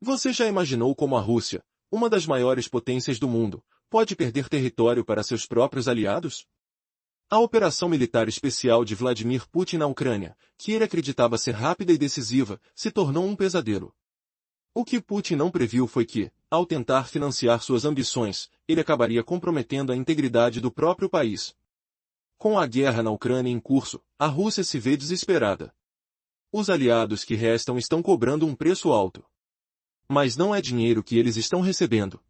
Você já imaginou como a Rússia, uma das maiores potências do mundo, pode perder território para seus próprios aliados? A operação militar especial de Vladimir Putin na Ucrânia, que ele acreditava ser rápida e decisiva, se tornou um pesadelo. O que Putin não previu foi que, ao tentar financiar suas ambições, ele acabaria comprometendo a integridade do próprio país. Com a guerra na Ucrânia em curso, a Rússia se vê desesperada. Os aliados que restam estão cobrando um preço alto. Mas não é dinheiro que eles estão recebendo.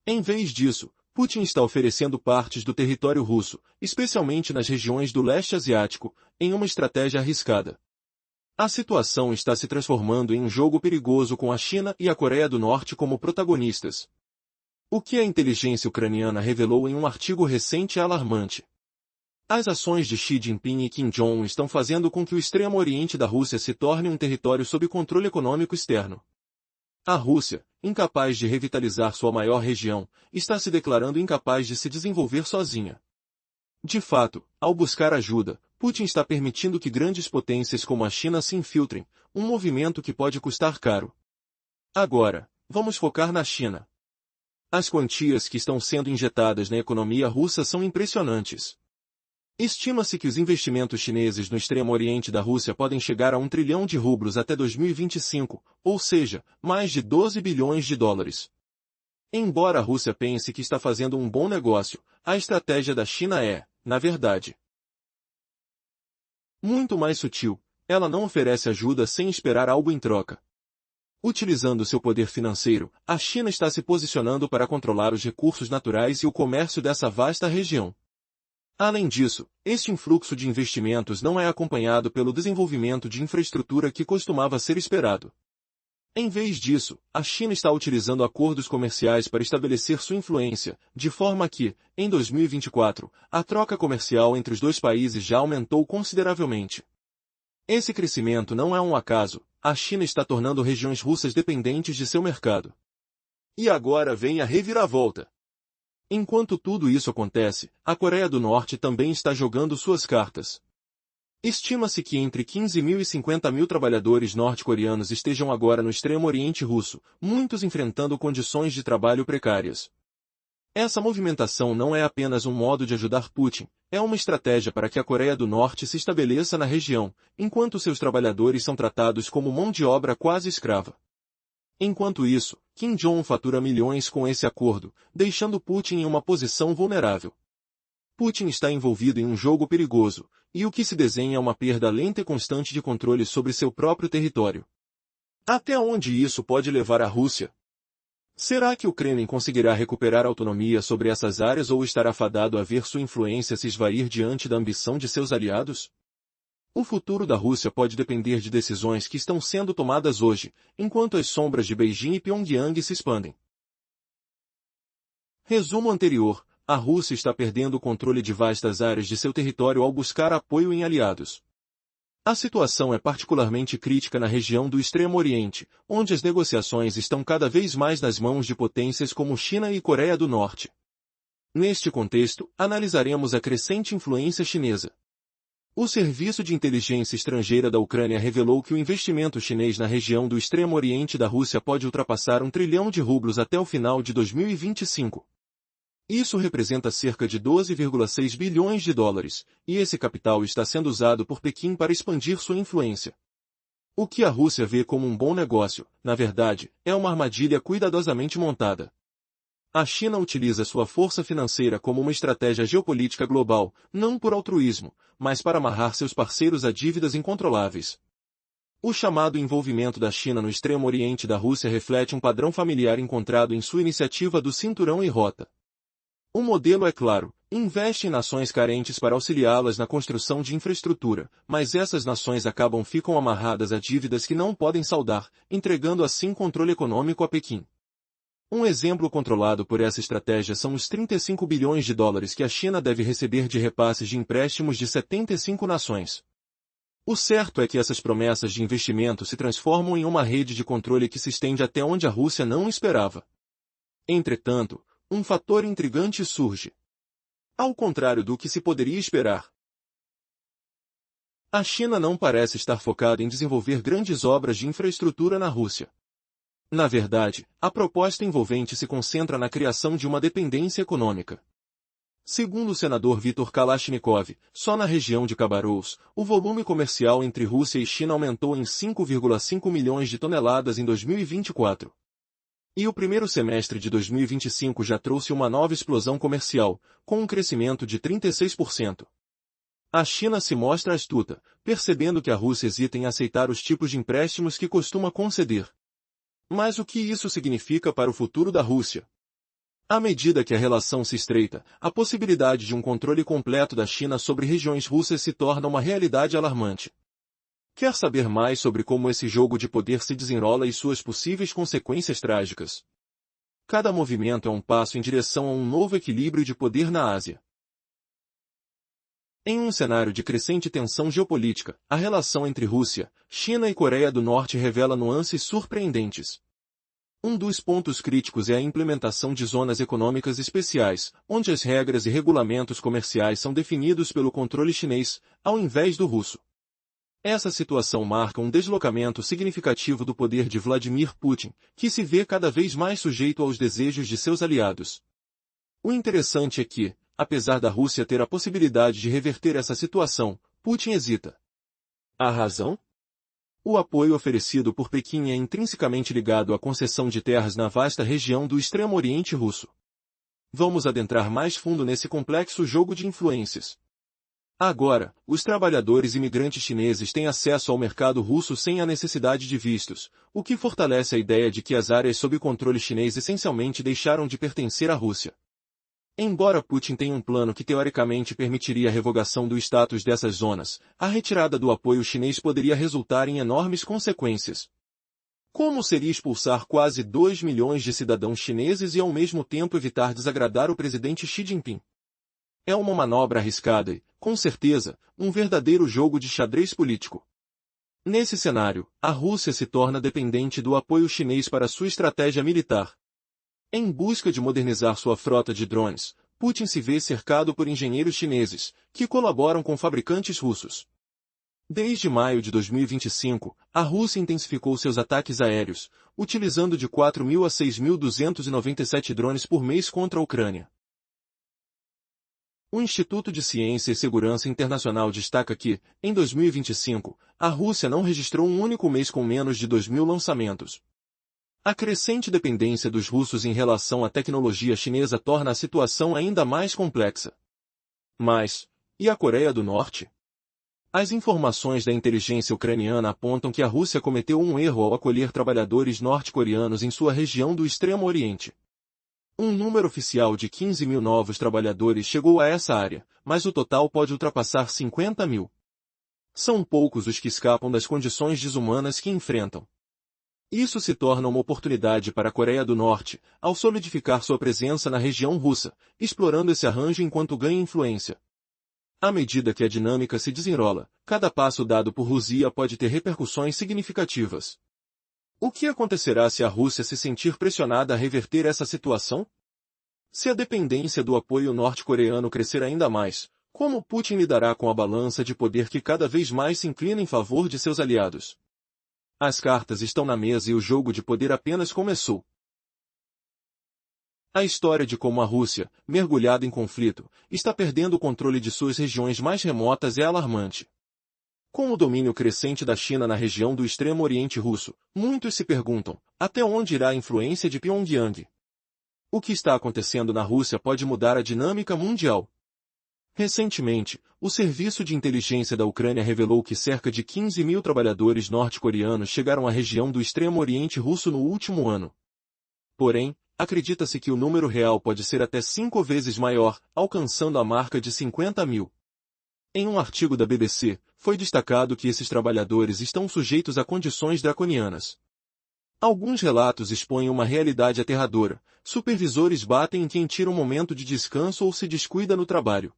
Em vez disso, Putin está oferecendo partes do território russo, especialmente nas regiões do leste asiático, em uma estratégia arriscada. A situação está se transformando em um jogo perigoso com a China e a Coreia do Norte como protagonistas. O que a inteligência ucraniana revelou em um artigo recente é alarmante. As ações de Xi Jinping e Kim Jong-un estão fazendo com que o extremo oriente da Rússia se torne um território sob controle econômico externo. A Rússia, incapaz de revitalizar sua maior região, está se declarando incapaz de se desenvolver sozinha. De fato, ao buscar ajuda, Putin está permitindo que grandes potências como a China se infiltrem, um movimento que pode custar caro. Agora, vamos focar na China. As quantias que estão sendo injetadas na economia russa são impressionantes. Estima-se que os investimentos chineses no extremo oriente da Rússia podem chegar a 1 trilhão de rublos até 2025, ou seja, mais de 12 bilhões de dólares. Embora a Rússia pense que está fazendo um bom negócio, a estratégia da China é, na verdade, muito mais sutil. Ela não oferece ajuda sem esperar algo em troca. Utilizando seu poder financeiro, a China está se posicionando para controlar os recursos naturais e o comércio dessa vasta região. Além disso, este influxo de investimentos não é acompanhado pelo desenvolvimento de infraestrutura que costumava ser esperado. Em vez disso, a China está utilizando acordos comerciais para estabelecer sua influência, de forma que, em 2024, a troca comercial entre os dois países já aumentou consideravelmente. Esse crescimento não é um acaso, a China está tornando regiões russas dependentes de seu mercado. E agora vem a reviravolta. Enquanto tudo isso acontece, a Coreia do Norte também está jogando suas cartas. Estima-se que entre 15 mil e 50 mil trabalhadores norte-coreanos estejam agora no extremo oriente russo, muitos enfrentando condições de trabalho precárias. Essa movimentação não é apenas um modo de ajudar Putin, é uma estratégia para que a Coreia do Norte se estabeleça na região, enquanto seus trabalhadores são tratados como mão de obra quase escrava. Enquanto isso, Kim Jong-un fatura milhões com esse acordo, deixando Putin em uma posição vulnerável. Putin está envolvido em um jogo perigoso, e o que se desenha é uma perda lenta e constante de controle sobre seu próprio território. Até onde isso pode levar a Rússia? Será que o Kremlin conseguirá recuperar autonomia sobre essas áreas ou estará fadado a ver sua influência se esvair diante da ambição de seus aliados? O futuro da Rússia pode depender de decisões que estão sendo tomadas hoje, enquanto as sombras de Beijing e Pyongyang se expandem. Resumo anterior: a Rússia está perdendo o controle de vastas áreas de seu território ao buscar apoio em aliados. A situação é particularmente crítica na região do Extremo Oriente, onde as negociações estão cada vez mais nas mãos de potências como China e Coreia do Norte. Neste contexto, analisaremos a crescente influência chinesa. O Serviço de Inteligência Estrangeira da Ucrânia revelou que o investimento chinês na região do Extremo Oriente da Rússia pode ultrapassar 1 trilhão de rublos até o final de 2025. Isso representa cerca de 12,6 bilhões de dólares, e esse capital está sendo usado por Pequim para expandir sua influência. O que a Rússia vê como um bom negócio, na verdade, é uma armadilha cuidadosamente montada. A China utiliza sua força financeira como uma estratégia geopolítica global, não por altruísmo, mas para amarrar seus parceiros a dívidas incontroláveis. O chamado envolvimento da China no Extremo Oriente da Rússia reflete um padrão familiar encontrado em sua iniciativa do Cinturão e Rota. O modelo é claro: investe em nações carentes para auxiliá-las na construção de infraestrutura, mas essas nações ficam amarradas a dívidas que não podem saldar, entregando assim controle econômico a Pequim. Um exemplo controlado por essa estratégia são os 35 bilhões de dólares que a China deve receber de repasses de empréstimos de 75 nações. O certo é que essas promessas de investimento se transformam em uma rede de controle que se estende até onde a Rússia não esperava. Entretanto, um fator intrigante surge. Ao contrário do que se poderia esperar, a China não parece estar focada em desenvolver grandes obras de infraestrutura na Rússia. Na verdade, a proposta envolvente se concentra na criação de uma dependência econômica. Segundo o senador Viktor Kalashnikov, só na região de Khabarovsk, o volume comercial entre Rússia e China aumentou em 5,5 milhões de toneladas em 2024. E o primeiro semestre de 2025 já trouxe uma nova explosão comercial, com um crescimento de 36%. A China se mostra astuta, percebendo que a Rússia hesita em aceitar os tipos de empréstimos que costuma conceder. Mas o que isso significa para o futuro da Rússia? À medida que a relação se estreita, a possibilidade de um controle completo da China sobre regiões russas se torna uma realidade alarmante. Quer saber mais sobre como esse jogo de poder se desenrola e suas possíveis consequências trágicas? Cada movimento é um passo em direção a um novo equilíbrio de poder na Ásia. Em um cenário de crescente tensão geopolítica, a relação entre Rússia, China e Coreia do Norte revela nuances surpreendentes. Um dos pontos críticos é a implementação de zonas econômicas especiais, onde as regras e regulamentos comerciais são definidos pelo controle chinês, ao invés do russo. Essa situação marca um deslocamento significativo do poder de Vladimir Putin, que se vê cada vez mais sujeito aos desejos de seus aliados. O interessante é que, apesar da Rússia ter a possibilidade de reverter essa situação, Putin hesita. A razão? O apoio oferecido por Pequim é intrinsecamente ligado à concessão de terras na vasta região do Extremo Oriente Russo. Vamos adentrar mais fundo nesse complexo jogo de influências. Agora, os trabalhadores imigrantes chineses têm acesso ao mercado russo sem a necessidade de vistos, o que fortalece a ideia de que as áreas sob controle chinês essencialmente deixaram de pertencer à Rússia. Embora Putin tenha um plano que teoricamente permitiria a revogação do status dessas zonas, a retirada do apoio chinês poderia resultar em enormes consequências. Como seria expulsar quase 2 milhões de cidadãos chineses e ao mesmo tempo evitar desagradar o presidente Xi Jinping? É uma manobra arriscada e, com certeza, um verdadeiro jogo de xadrez político. Nesse cenário, a Rússia se torna dependente do apoio chinês para sua estratégia militar. Em busca de modernizar sua frota de drones, Putin se vê cercado por engenheiros chineses, que colaboram com fabricantes russos. Desde maio de 2025, a Rússia intensificou seus ataques aéreos, utilizando de 4.000 a 6.297 drones por mês contra a Ucrânia. O Instituto de Ciência e Segurança Internacional destaca que, em 2025, a Rússia não registrou um único mês com menos de 2.000 lançamentos. A crescente dependência dos russos em relação à tecnologia chinesa torna a situação ainda mais complexa. Mas, e a Coreia do Norte? As informações da inteligência ucraniana apontam que a Rússia cometeu um erro ao acolher trabalhadores norte-coreanos em sua região do Extremo Oriente. Um número oficial de 15.000 novos trabalhadores chegou a essa área, mas o total pode ultrapassar 50.000. São poucos os que escapam das condições desumanas que enfrentam. Isso se torna uma oportunidade para a Coreia do Norte, ao solidificar sua presença na região russa, explorando esse arranjo enquanto ganha influência. À medida que a dinâmica se desenrola, cada passo dado por Rússia pode ter repercussões significativas. O que acontecerá se a Rússia se sentir pressionada a reverter essa situação? Se a dependência do apoio norte-coreano crescer ainda mais, como Putin lidará com a balança de poder que cada vez mais se inclina em favor de seus aliados? As cartas estão na mesa e o jogo de poder apenas começou. A história de como a Rússia, mergulhada em conflito, está perdendo o controle de suas regiões mais remotas é alarmante. Com o domínio crescente da China na região do Extremo Oriente Russo, muitos se perguntam, até onde irá a influência de Pyongyang? O que está acontecendo na Rússia pode mudar a dinâmica mundial. Recentemente, o Serviço de Inteligência da Ucrânia revelou que cerca de 15.000 trabalhadores norte-coreanos chegaram à região do Extremo Oriente Russo no último ano. Porém, acredita-se que o número real pode ser até 5 vezes maior, alcançando a marca de 50.000. Em um artigo da BBC, foi destacado que esses trabalhadores estão sujeitos a condições draconianas. Alguns relatos expõem uma realidade aterradora. Supervisores batem em quem tira um momento de descanso ou se descuida no trabalho.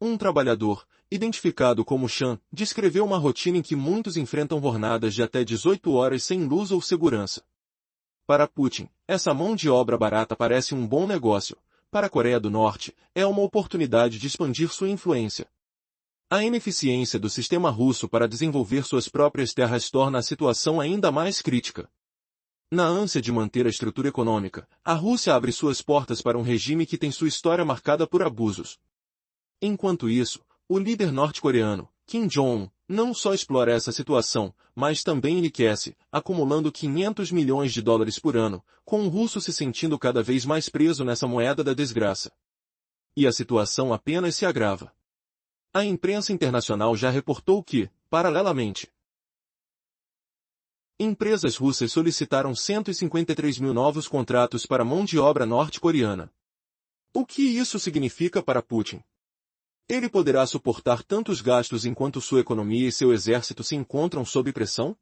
Um trabalhador, identificado como Chan, descreveu uma rotina em que muitos enfrentam jornadas de até 18 horas sem luz ou segurança. Para Putin, essa mão de obra barata parece um bom negócio. Para a Coreia do Norte, é uma oportunidade de expandir sua influência. A ineficiência do sistema russo para desenvolver suas próprias terras torna a situação ainda mais crítica. Na ânsia de manter a estrutura econômica, a Rússia abre suas portas para um regime que tem sua história marcada por abusos. Enquanto isso, o líder norte-coreano, Kim Jong-un, não só explora essa situação, mas também enriquece, acumulando 500 milhões de dólares por ano, com o russo se sentindo cada vez mais preso nessa moeda da desgraça. E a situação apenas se agrava. A imprensa internacional já reportou que, paralelamente, empresas russas solicitaram 153 mil novos contratos para mão de obra norte-coreana. O que isso significa para Putin? Ele poderá suportar tantos gastos enquanto sua economia e seu exército se encontram sob pressão?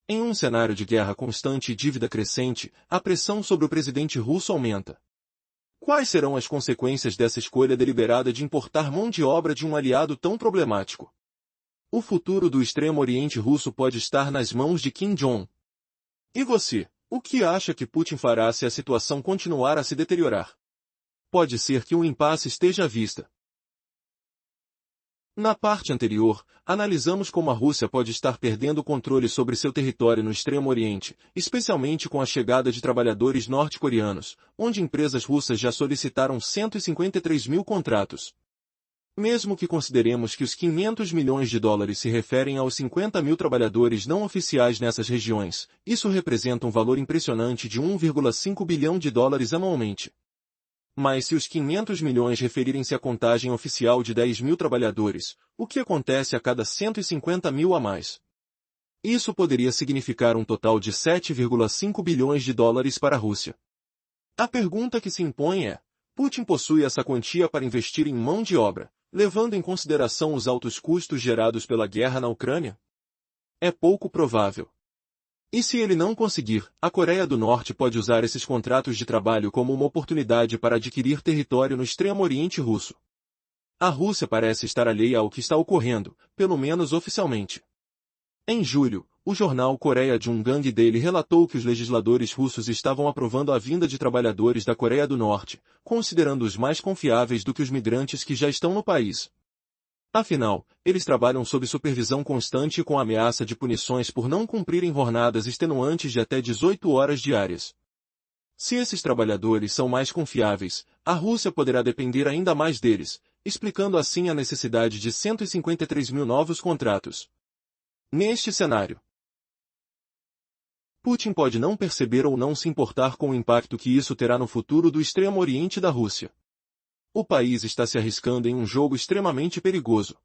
Em um cenário de guerra constante e dívida crescente, a pressão sobre o presidente russo aumenta. Quais serão as consequências dessa escolha deliberada de importar mão de obra de um aliado tão problemático? O futuro do Extremo Oriente russo pode estar nas mãos de Kim Jong-un. E você, o que acha que Putin fará se a situação continuar a se deteriorar? Pode ser que um impasse esteja à vista. Na parte anterior, analisamos como a Rússia pode estar perdendo o controle sobre seu território no Extremo Oriente, especialmente com a chegada de trabalhadores norte-coreanos, onde empresas russas já solicitaram 153 mil contratos. Mesmo que consideremos que os 500 milhões de dólares se referem aos 50 mil trabalhadores não oficiais nessas regiões, isso representa um valor impressionante de 1,5 bilhão de dólares anualmente. Mas se os 500 milhões referirem-se à contagem oficial de 10 mil trabalhadores, o que acontece a cada 150 mil a mais? Isso poderia significar um total de 7,5 bilhões de dólares para a Rússia. A pergunta que se impõe é: Putin possui essa quantia para investir em mão de obra, levando em consideração os altos custos gerados pela guerra na Ucrânia? É pouco provável. E se ele não conseguir, a Coreia do Norte pode usar esses contratos de trabalho como uma oportunidade para adquirir território no Extremo Oriente russo. A Rússia parece estar alheia ao que está ocorrendo, pelo menos oficialmente. Em julho, o jornal Coreia Jungang Daily relatou que os legisladores russos estavam aprovando a vinda de trabalhadores da Coreia do Norte, considerando-os mais confiáveis do que os migrantes que já estão no país. Afinal, eles trabalham sob supervisão constante e com ameaça de punições por não cumprirem jornadas extenuantes de até 18 horas diárias. Se esses trabalhadores são mais confiáveis, a Rússia poderá depender ainda mais deles, explicando assim a necessidade de 153 mil novos contratos. Neste cenário, Putin pode não perceber ou não se importar com o impacto que isso terá no futuro do Extremo Oriente da Rússia. O país está se arriscando em um jogo extremamente perigoso.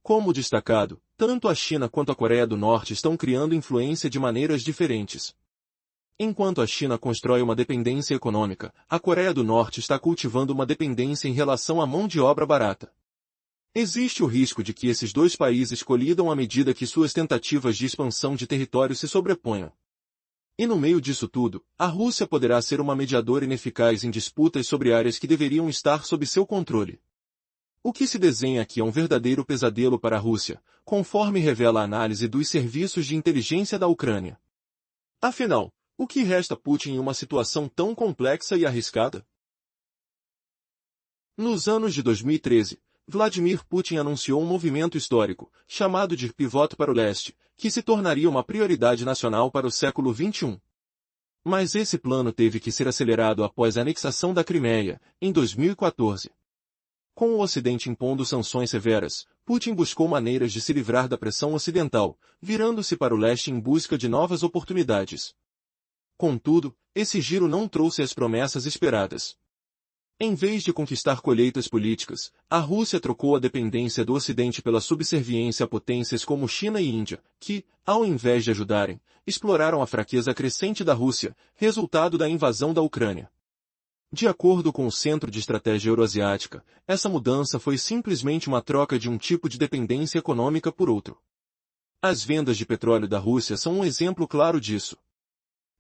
Como destacado, tanto a China quanto a Coreia do Norte estão criando influência de maneiras diferentes. Enquanto a China constrói uma dependência econômica, a Coreia do Norte está cultivando uma dependência em relação à mão de obra barata. Existe o risco de que esses dois países colidam à medida que suas tentativas de expansão de território se sobreponham. E no meio disso tudo, a Rússia poderá ser uma mediadora ineficaz em disputas sobre áreas que deveriam estar sob seu controle. O que se desenha aqui é um verdadeiro pesadelo para a Rússia, conforme revela a análise dos serviços de inteligência da Ucrânia. Afinal, o que resta Putin em uma situação tão complexa e arriscada? Nos anos de 2013, Vladimir Putin anunciou um movimento histórico, chamado de Pivot para o Leste, que se tornaria uma prioridade nacional para o século XXI. Mas esse plano teve que ser acelerado após a anexação da Crimeia, em 2014. Com o Ocidente impondo sanções severas, Putin buscou maneiras de se livrar da pressão ocidental, virando-se para o leste em busca de novas oportunidades. Contudo, esse giro não trouxe as promessas esperadas. Em vez de conquistar colheitas políticas, a Rússia trocou a dependência do Ocidente pela subserviência a potências como China e Índia, que, ao invés de ajudarem, exploraram a fraqueza crescente da Rússia, resultado da invasão da Ucrânia. De acordo com o Centro de Estratégia Euroasiática, essa mudança foi simplesmente uma troca de um tipo de dependência econômica por outro. As vendas de petróleo da Rússia são um exemplo claro disso.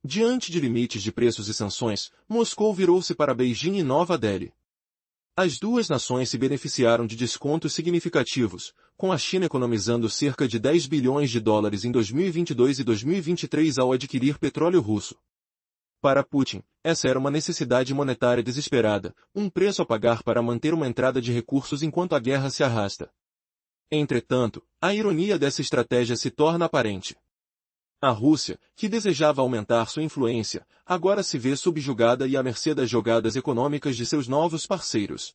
Diante de limites de preços e sanções, Moscou virou-se para Beijing e Nova Delhi. As duas nações se beneficiaram de descontos significativos, com a China economizando cerca de 10 bilhões de dólares em 2022 e 2023 ao adquirir petróleo russo. Para Putin, essa era uma necessidade monetária desesperada, um preço a pagar para manter uma entrada de recursos enquanto a guerra se arrasta. Entretanto, a ironia dessa estratégia se torna aparente. A Rússia, que desejava aumentar sua influência, agora se vê subjugada e à mercê das jogadas econômicas de seus novos parceiros.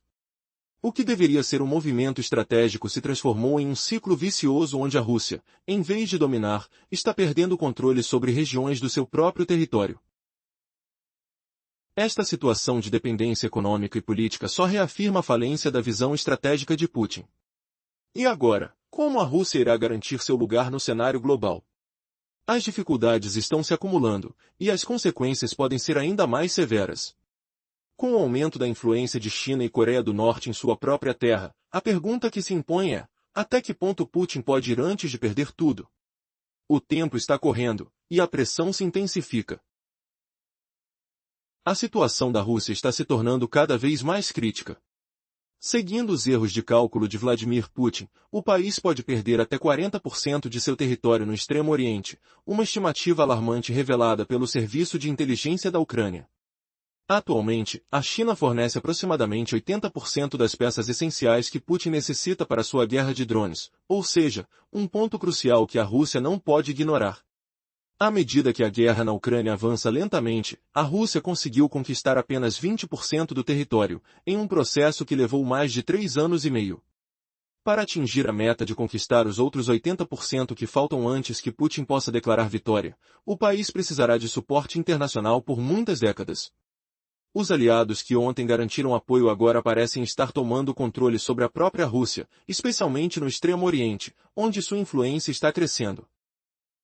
O que deveria ser um movimento estratégico se transformou em um ciclo vicioso onde a Rússia, em vez de dominar, está perdendo o controle sobre regiões do seu próprio território. Esta situação de dependência econômica e política só reafirma a falência da visão estratégica de Putin. E agora, como a Rússia irá garantir seu lugar no cenário global? As dificuldades estão se acumulando, e as consequências podem ser ainda mais severas. Com o aumento da influência de China e Coreia do Norte em sua própria terra, a pergunta que se impõe é: até que ponto Putin pode ir antes de perder tudo? O tempo está correndo, e a pressão se intensifica. A situação da Rússia está se tornando cada vez mais crítica. Seguindo os erros de cálculo de Vladimir Putin, o país pode perder até 40% de seu território no Extremo Oriente, uma estimativa alarmante revelada pelo Serviço de Inteligência da Ucrânia. Atualmente, a China fornece aproximadamente 80% das peças essenciais que Putin necessita para sua guerra de drones, ou seja, um ponto crucial que a Rússia não pode ignorar. À medida que a guerra na Ucrânia avança lentamente, a Rússia conseguiu conquistar apenas 20% do território, em um processo que levou mais de 3 anos e meio. Para atingir a meta de conquistar os outros 80% que faltam antes que Putin possa declarar vitória, o país precisará de suporte internacional por muitas décadas. Os aliados que ontem garantiram apoio agora parecem estar tomando o controle sobre a própria Rússia, especialmente no Extremo Oriente, onde sua influência está crescendo.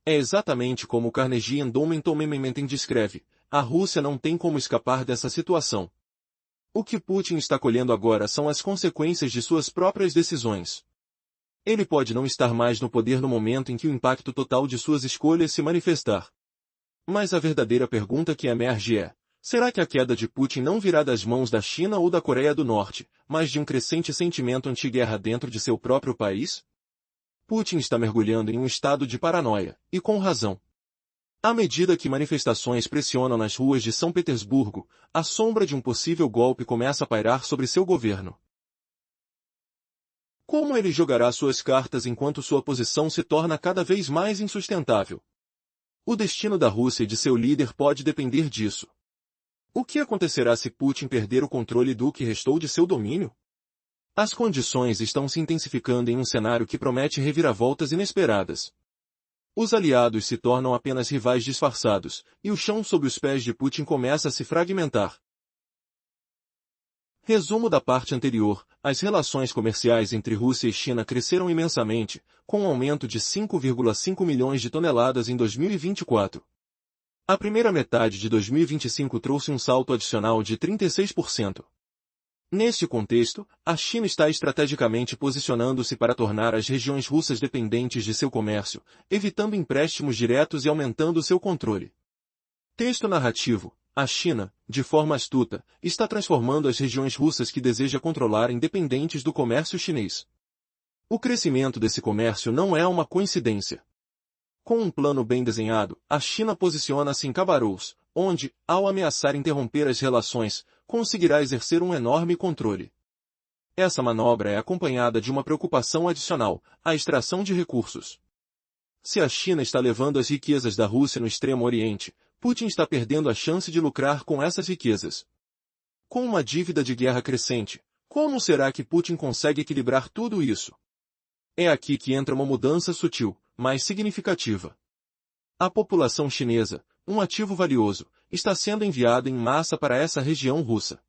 É exatamente como o Carnegie Endowment descreve: a Rússia não tem como escapar dessa situação. O que Putin está colhendo agora são as consequências de suas próprias decisões. Ele pode não estar mais no poder no momento em que o impacto total de suas escolhas se manifestar. Mas a verdadeira pergunta que emerge é: será que a queda de Putin não virá das mãos da China ou da Coreia do Norte, mas de um crescente sentimento anti-guerra dentro de seu próprio país? Putin está mergulhando em um estado de paranoia, e com razão. À medida que manifestações pressionam nas ruas de São Petersburgo, a sombra de um possível golpe começa a pairar sobre seu governo. Como ele jogará suas cartas enquanto sua posição se torna cada vez mais insustentável? O destino da Rússia e de seu líder pode depender disso. O que acontecerá se Putin perder o controle do que restou de seu domínio? As condições estão se intensificando em um cenário que promete reviravoltas inesperadas. Os aliados se tornam apenas rivais disfarçados, e o chão sob os pés de Putin começa a se fragmentar. Resumo da parte anterior: as relações comerciais entre Rússia e China cresceram imensamente, com um aumento de 5,5 milhões de toneladas em 2024. A primeira metade de 2025 trouxe um salto adicional de 36%. Neste contexto, a China está estrategicamente posicionando-se para tornar as regiões russas dependentes de seu comércio, evitando empréstimos diretos e aumentando seu controle. Texto narrativo: a China, de forma astuta, está transformando as regiões russas que deseja controlar em dependentes do comércio chinês. O crescimento desse comércio não é uma coincidência. Com um plano bem desenhado, a China posiciona-se em Khabarovsk, onde, ao ameaçar interromper as relações, conseguirá exercer um enorme controle. Essa manobra é acompanhada de uma preocupação adicional: a extração de recursos. Se a China está levando as riquezas da Rússia no Extremo Oriente, Putin está perdendo a chance de lucrar com essas riquezas. Com uma dívida de guerra crescente, como será que Putin consegue equilibrar tudo isso? É aqui que entra uma mudança sutil, mas significativa. A população chinesa, um ativo valioso, está sendo enviada em massa para essa região russa.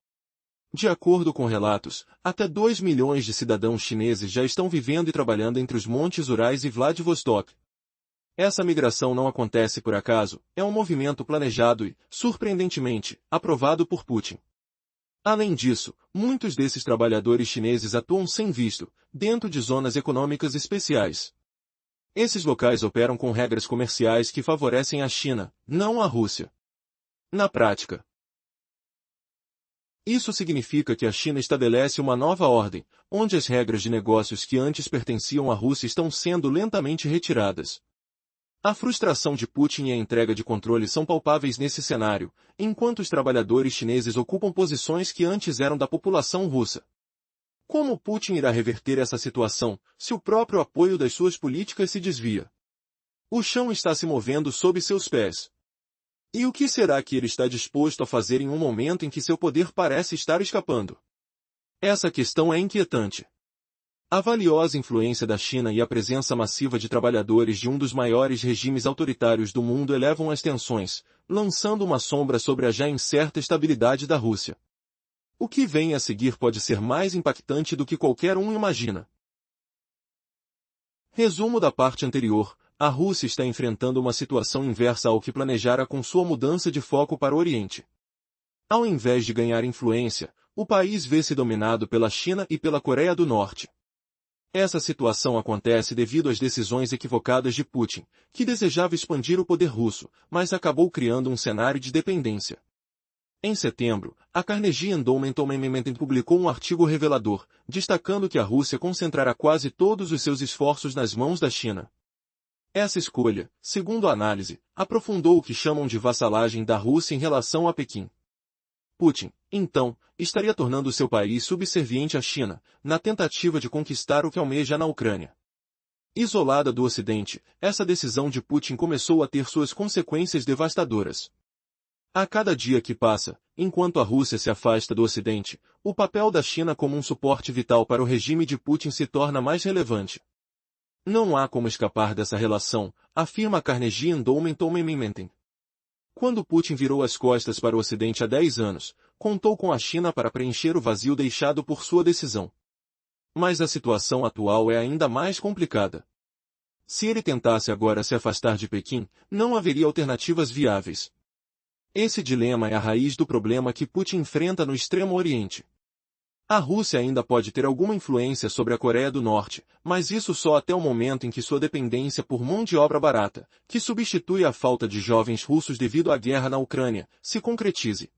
De acordo com relatos, até 2 milhões de cidadãos chineses já estão vivendo e trabalhando entre os Montes Urais e Vladivostok. Essa migração não acontece por acaso, é um movimento planejado e, surpreendentemente, aprovado por Putin. Além disso, muitos desses trabalhadores chineses atuam sem visto, dentro de zonas econômicas especiais. Esses locais operam com regras comerciais que favorecem a China, não a Rússia. Na prática, isso significa que a China estabelece uma nova ordem, onde as regras de negócios que antes pertenciam à Rússia estão sendo lentamente retiradas. A frustração de Putin e a entrega de controle são palpáveis nesse cenário, enquanto os trabalhadores chineses ocupam posições que antes eram da população russa. Como Putin irá reverter essa situação, se o próprio apoio das suas políticas se desvia? O chão está se movendo sob seus pés. E o que será que ele está disposto a fazer em um momento em que seu poder parece estar escapando? Essa questão é inquietante. A valiosa influência da China e a presença massiva de trabalhadores de um dos maiores regimes autoritários do mundo elevam as tensões, lançando uma sombra sobre a já incerta estabilidade da Rússia. O que vem a seguir pode ser mais impactante do que qualquer um imagina. Resumo da parte anterior: a Rússia está enfrentando uma situação inversa ao que planejara com sua mudança de foco para o Oriente. Ao invés de ganhar influência, o país vê-se dominado pela China e pela Coreia do Norte. Essa situação acontece devido às decisões equivocadas de Putin, que desejava expandir o poder russo, mas acabou criando um cenário de dependência. Em setembro, a Carnegie Endowment publicou um artigo revelador, destacando que a Rússia concentrará quase todos os seus esforços nas mãos da China. Essa escolha, segundo a análise, aprofundou o que chamam de vassalagem da Rússia em relação a Pequim. Putin, então, estaria tornando seu país subserviente à China, na tentativa de conquistar o que almeja na Ucrânia. Isolada do Ocidente, essa decisão de Putin começou a ter suas consequências devastadoras. A cada dia que passa, enquanto a Rússia se afasta do Ocidente, o papel da China como um suporte vital para o regime de Putin se torna mais relevante. Não há como escapar dessa relação, afirma Carnegie Endowment. Quando Putin virou as costas para o Ocidente há 10 anos, contou com a China para preencher o vazio deixado por sua decisão. Mas a situação atual é ainda mais complicada. Se ele tentasse agora se afastar de Pequim, não haveria alternativas viáveis. Esse dilema é a raiz do problema que Putin enfrenta no Extremo Oriente. A Rússia ainda pode ter alguma influência sobre a Coreia do Norte, mas isso só até o momento em que sua dependência por mão de obra barata, que substitui a falta de jovens russos devido à guerra na Ucrânia, se concretize.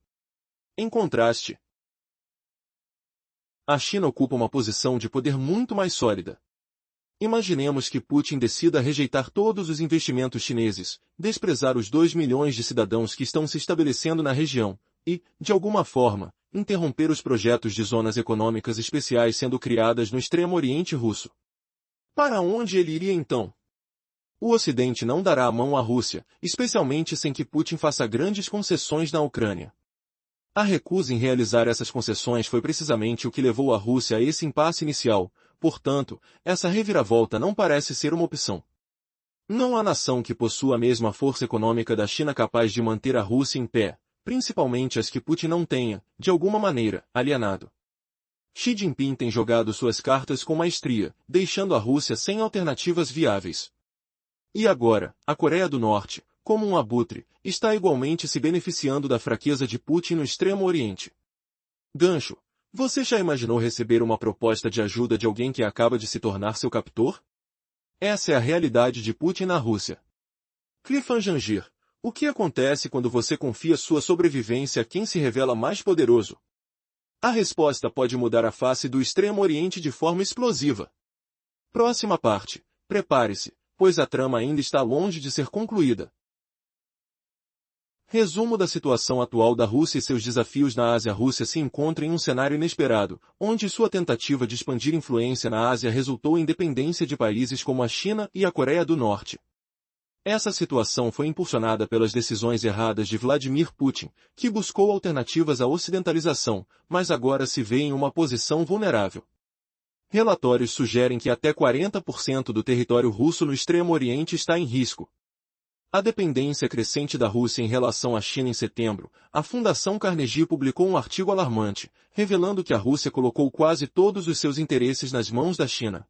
Em contraste, a China ocupa uma posição de poder muito mais sólida. Imaginemos que Putin decida rejeitar todos os investimentos chineses, desprezar os 2 milhões de cidadãos que estão se estabelecendo na região, e, de alguma forma, interromper os projetos de zonas econômicas especiais sendo criadas no Extremo Oriente Russo. Para onde ele iria então? O Ocidente não dará a mão à Rússia, especialmente sem que Putin faça grandes concessões na Ucrânia. A recusa em realizar essas concessões foi precisamente o que levou a Rússia a esse impasse inicial. Portanto, essa reviravolta não parece ser uma opção. Não há nação que possua a mesma força econômica da China capaz de manter a Rússia em pé, principalmente as que Putin não tenha, de alguma maneira, alienado. Xi Jinping tem jogado suas cartas com maestria, deixando a Rússia sem alternativas viáveis. E agora, a Coreia do Norte, como um abutre, está igualmente se beneficiando da fraqueza de Putin no Extremo Oriente. Gancho. Você já imaginou receber uma proposta de ajuda de alguém que acaba de se tornar seu captor? Essa é a realidade de Putin na Rússia. Cliffhanger. O que acontece quando você confia sua sobrevivência a quem se revela mais poderoso? A resposta pode mudar a face do Extremo Oriente de forma explosiva. Próxima parte. Prepare-se, pois a trama ainda está longe de ser concluída. Resumo da situação atual da Rússia e seus desafios na Ásia. A Rússia se encontra em um cenário inesperado, onde sua tentativa de expandir influência na Ásia resultou em dependência de países como a China e a Coreia do Norte. Essa situação foi impulsionada pelas decisões erradas de Vladimir Putin, que buscou alternativas à ocidentalização, mas agora se vê em uma posição vulnerável. Relatórios sugerem que até 40% do território russo no Extremo Oriente está em risco. A dependência crescente da Rússia em relação à China. Em setembro, a Fundação Carnegie publicou um artigo alarmante, revelando que a Rússia colocou quase todos os seus interesses nas mãos da China.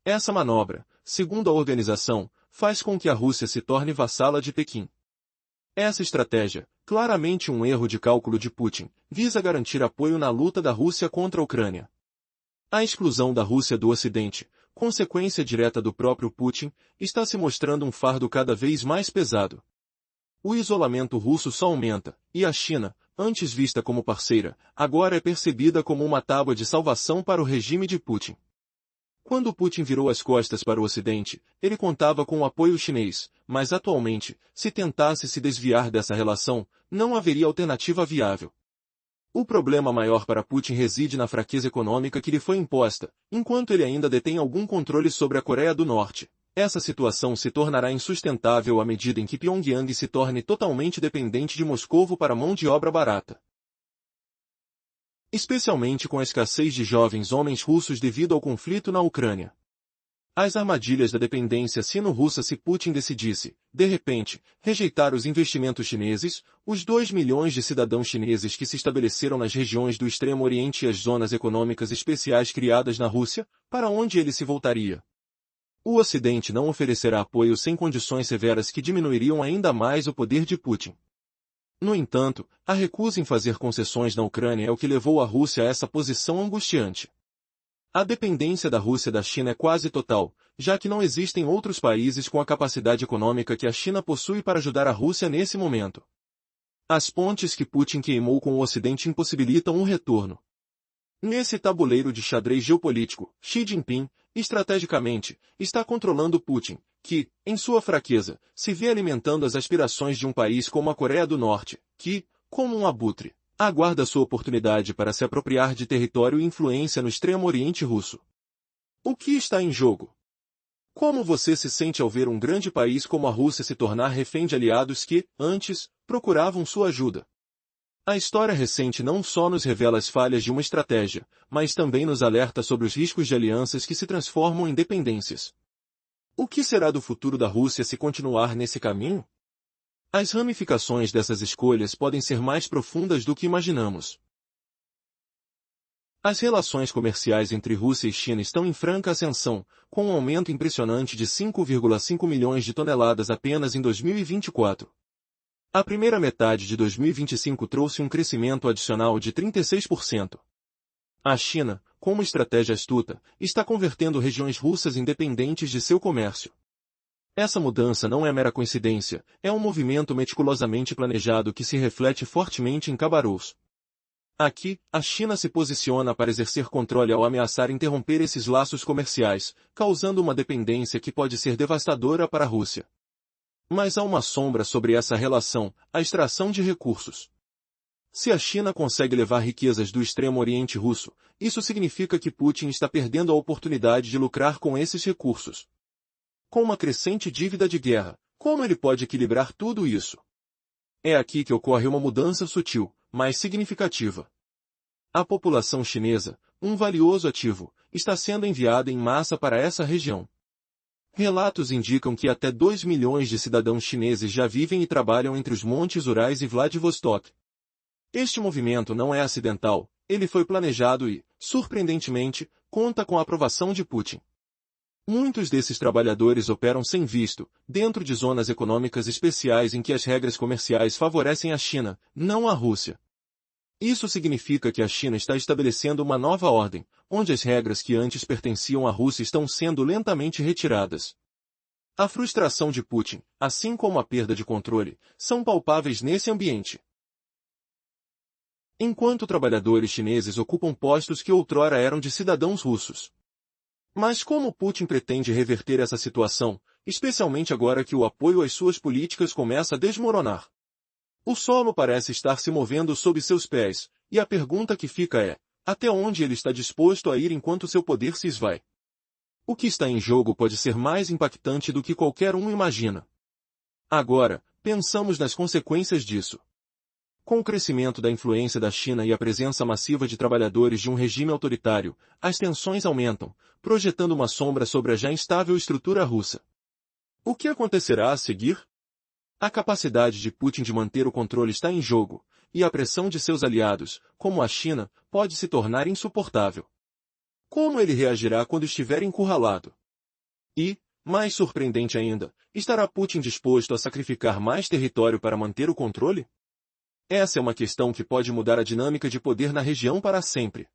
Essa manobra, segundo a organização, faz com que a Rússia se torne vassala de Pequim. Essa estratégia, claramente um erro de cálculo de Putin, visa garantir apoio na luta da Rússia contra a Ucrânia. A exclusão da Rússia do Ocidente, consequência direta do próprio Putin, está se mostrando um fardo cada vez mais pesado. O isolamento russo só aumenta, e a China, antes vista como parceira, agora é percebida como uma tábua de salvação para o regime de Putin. Quando Putin virou as costas para o Ocidente, ele contava com o apoio chinês, mas atualmente, se tentasse se desviar dessa relação, não haveria alternativa viável. O problema maior para Putin reside na fraqueza econômica que lhe foi imposta, enquanto ele ainda detém algum controle sobre a Coreia do Norte. essa situação se tornará insustentável à medida em que Pyongyang se torne totalmente dependente de Moscovo para mão de obra barata. Especialmente com a escassez de jovens homens russos devido ao conflito na Ucrânia. As armadilhas da dependência sino-russa. Se Putin decidisse, de repente, rejeitar os investimentos chineses, os 2 milhões de cidadãos chineses que se estabeleceram nas regiões do Extremo Oriente e as zonas econômicas especiais criadas na Rússia, para onde ele se voltaria? O Ocidente não oferecerá apoio sem condições severas que diminuiriam ainda mais o poder de Putin. No entanto, a recusa em fazer concessões na Ucrânia é o que levou a Rússia a essa posição angustiante. A dependência da Rússia da China é quase total, já que não existem outros países com a capacidade econômica que a China possui para ajudar a Rússia nesse momento. As pontes que Putin queimou com o Ocidente impossibilitam um retorno. Nesse tabuleiro de xadrez geopolítico, Xi Jinping, estrategicamente, está controlando Putin, que, em sua fraqueza, se vê alimentando as aspirações de um país como a Coreia do Norte, que, como um abutre, aguarda sua oportunidade para se apropriar de território e influência no Extremo Oriente russo. O que está em jogo? Como você se sente ao ver um grande país como a Rússia se tornar refém de aliados que, antes, procuravam sua ajuda? A história recente não só nos revela as falhas de uma estratégia, mas também nos alerta sobre os riscos de alianças que se transformam em dependências. O que será do futuro da Rússia se continuar nesse caminho? As ramificações dessas escolhas podem ser mais profundas do que imaginamos. As relações comerciais entre Rússia e China estão em franca ascensão, com um aumento impressionante de 5,5 milhões de toneladas apenas em 2024. A primeira metade de 2025 trouxe um crescimento adicional de 36%. A China, com uma estratégia astuta, está convertendo regiões russas independentes de seu comércio. Essa mudança não é mera coincidência, é um movimento meticulosamente planejado que se reflete fortemente em Khabarovsk. Aqui, a China se posiciona para exercer controle ao ameaçar interromper esses laços comerciais, causando uma dependência que pode ser devastadora para a Rússia. Mas há uma sombra sobre essa relação, a extração de recursos. Se a China consegue levar riquezas do Extremo Oriente russo, isso significa que Putin está perdendo a oportunidade de lucrar com esses recursos. Com uma crescente dívida de guerra, como ele pode equilibrar tudo isso? É aqui que ocorre uma mudança sutil, mas significativa. A população chinesa, um valioso ativo, está sendo enviada em massa para essa região. Relatos indicam que até 2 milhões de cidadãos chineses já vivem e trabalham entre os Montes Urais e Vladivostok. Este movimento não é acidental, ele foi planejado e, surpreendentemente, conta com a aprovação de Putin. Muitos desses trabalhadores operam sem visto, dentro de zonas econômicas especiais em que as regras comerciais favorecem a China, não a Rússia. Isso significa que a China está estabelecendo uma nova ordem, onde as regras que antes pertenciam à Rússia estão sendo lentamente retiradas. A frustração de Putin, assim como a perda de controle, são palpáveis nesse ambiente. Enquanto trabalhadores chineses ocupam postos que outrora eram de cidadãos russos. Mas como Putin pretende reverter essa situação, especialmente agora que o apoio às suas políticas começa a desmoronar? O solo parece estar se movendo sob seus pés, e a pergunta que fica é, até onde ele está disposto a ir enquanto seu poder se esvai? O que está em jogo pode ser mais impactante do que qualquer um imagina. Agora, pensamos nas consequências disso. Com o crescimento da influência da China e a presença massiva de trabalhadores de um regime autoritário, as tensões aumentam, projetando uma sombra sobre a já instável estrutura russa. O que acontecerá a seguir? A capacidade de Putin de manter o controle está em jogo, e a pressão de seus aliados, como a China, pode se tornar insuportável. Como ele reagirá quando estiver encurralado? E, mais surpreendente ainda, estará Putin disposto a sacrificar mais território para manter o controle? Essa é uma questão que pode mudar a dinâmica de poder na região para sempre.